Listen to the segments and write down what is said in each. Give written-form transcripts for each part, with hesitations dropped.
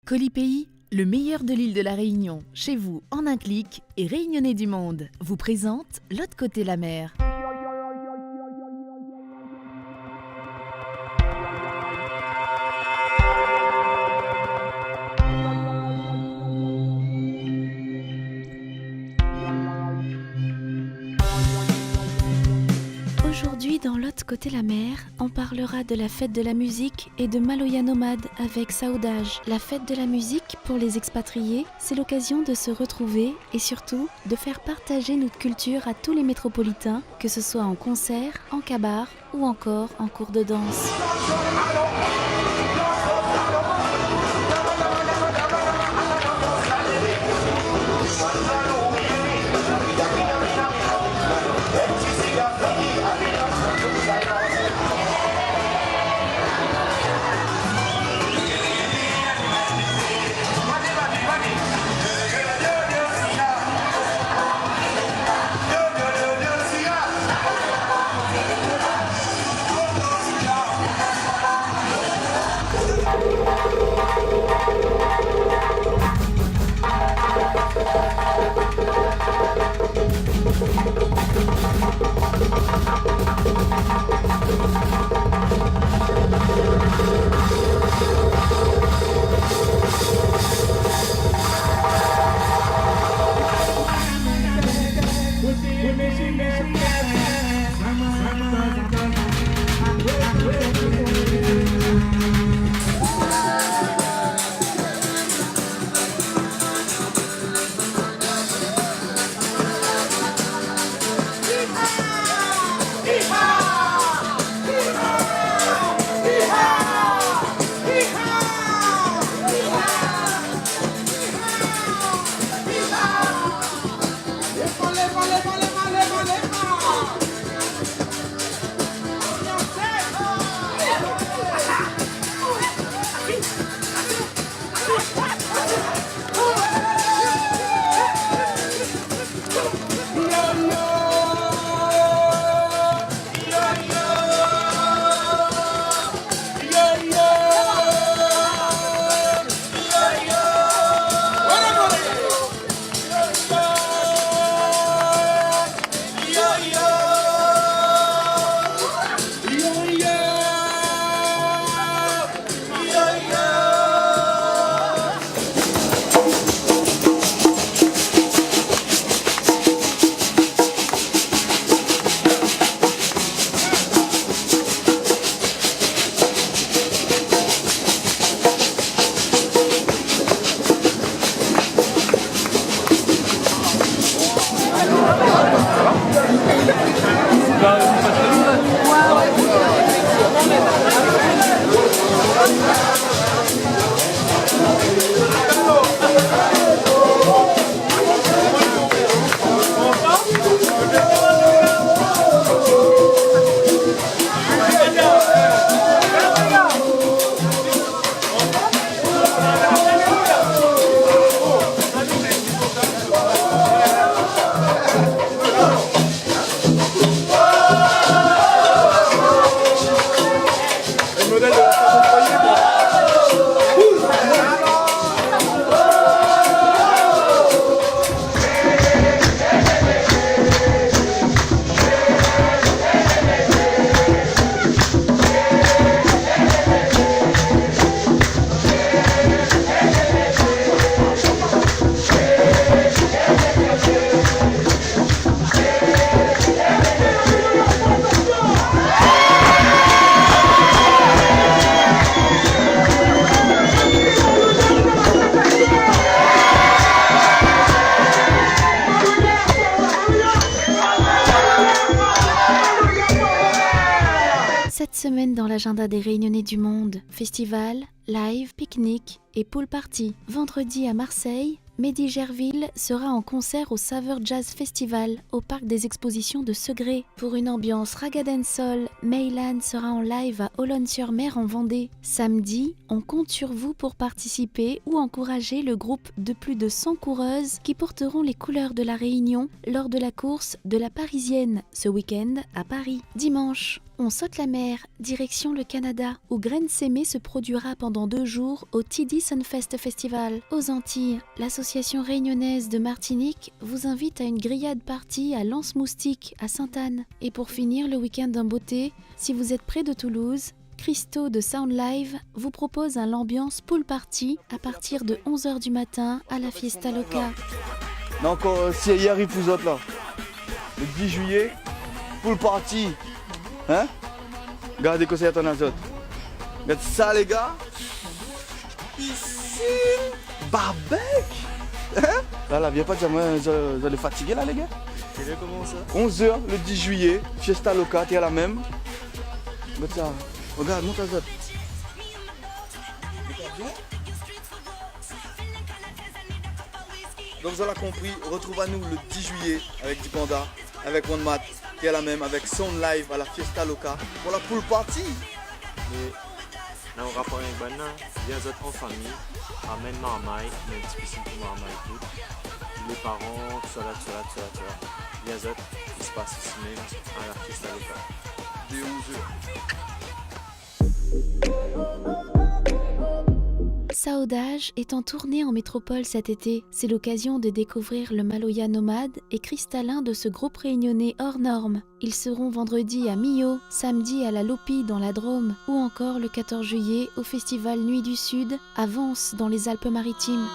Colipaís, le meilleur de l'île de la Réunion, chez vous en un clic et Réunionnais du monde, vous présente L'autre côté la mer. Aujourd'hui, dans L'autre côté la mer, on parlera de la fête de la musique et de Maloya Nomade avec Saoudage. La fête de la musique, pour les expatriés, c'est l'occasion de se retrouver et surtout de faire partager notre culture à tous les métropolitains, que ce soit en concert, en cabaret ou encore en cours de danse. Cette semaine dans l'agenda des Réunionnais du monde, festival, live, pique-nique et pool party. Vendredi à Marseille, Mehdi Gerville sera en concert au Saveur Jazz Festival au parc des expositions de Segré. Pour une ambiance raga dancehall, Meylan sera en live à Olonne-sur-Mer en Vendée. Samedi, on compte sur vous pour participer ou encourager le groupe de plus de 100 coureuses qui porteront les couleurs de la Réunion lors de la course de la Parisienne ce week-end à Paris. Dimanche, On saute la mer, direction le Canada, où Graine Sémée se produira pendant 2 jours au TD Sunfest Festival. Aux Antilles, l'association réunionnaise de Martinique vous invite à une grillade party à Lance-Moustique, à Sainte-Anne. Et pour finir le week-end en beauté, si vous êtes près de Toulouse, Christo de Sound Live vous propose un l'ambiance pool party à partir de 11h du matin à la Fiesta Loca. Donc si il arrive vous autres là, le 10 juillet, pool party. Hein? Regardez que c'est ton azote. Regardez ça les gars. Piscine. Barbecue. Hein? Là, viens pas dire moi, vous allez fatiguer là les gars. Quelle heure comment ça? 11h le 10 juillet, Fiesta Loca, t'es à la même. Regarde ça. Regarde, monte azote. Donc vous avez compris, retrouve-nous le 10 juillet avec Dipanda, avec One Mat, qui est la même, avec Sound Live à la Fiesta Loca pour la pool party. Mais là on rapport avec Banna, viens en famille, ramène marmaille, mais un petit piscine pour marmaille tout. Les parents, tout ça là. Viens il se passe ici même à la Fiesta Loca. Dès 11h. Saudage est en tournée en métropole cet été. C'est l'occasion de découvrir le Maloya nomade et cristallin de ce groupe réunionnais hors norme. Ils seront vendredi à Millau, samedi à la Lopi dans la Drôme ou encore le 14 juillet au festival Nuit du Sud à Vence dans les Alpes-Maritimes.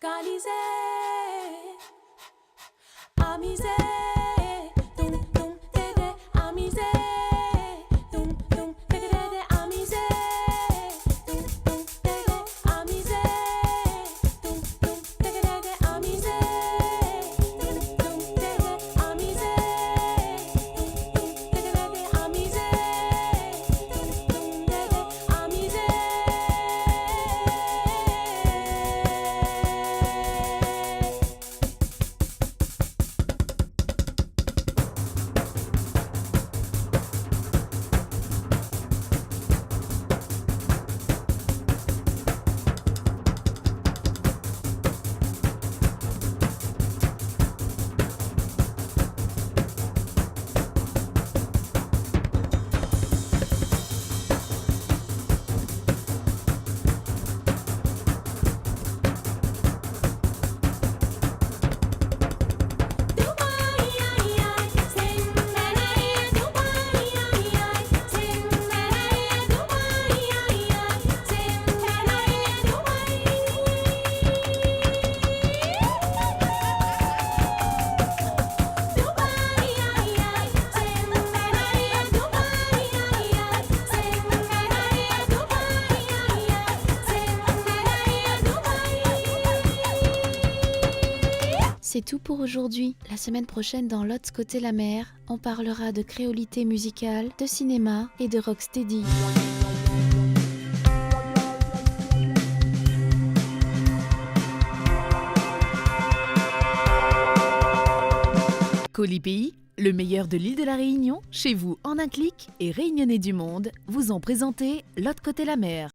Calizé, amusé, tum tum tédé, amusé, tum tum tédé, amusé, tum tum tédé, amusé, tum tum tédé, amusé, tum tum tédé, amusé, tum tum tédé, amusé, tum tum tédé, amusé. C'est tout pour aujourd'hui. La semaine prochaine, dans L'autre côté la mer, on parlera de créolité musicale, de cinéma et de rocksteady. Colipi, le meilleur de l'île de la Réunion, chez vous en un clic, et Réunionnais du monde vous ont présenté L'autre côté la mer.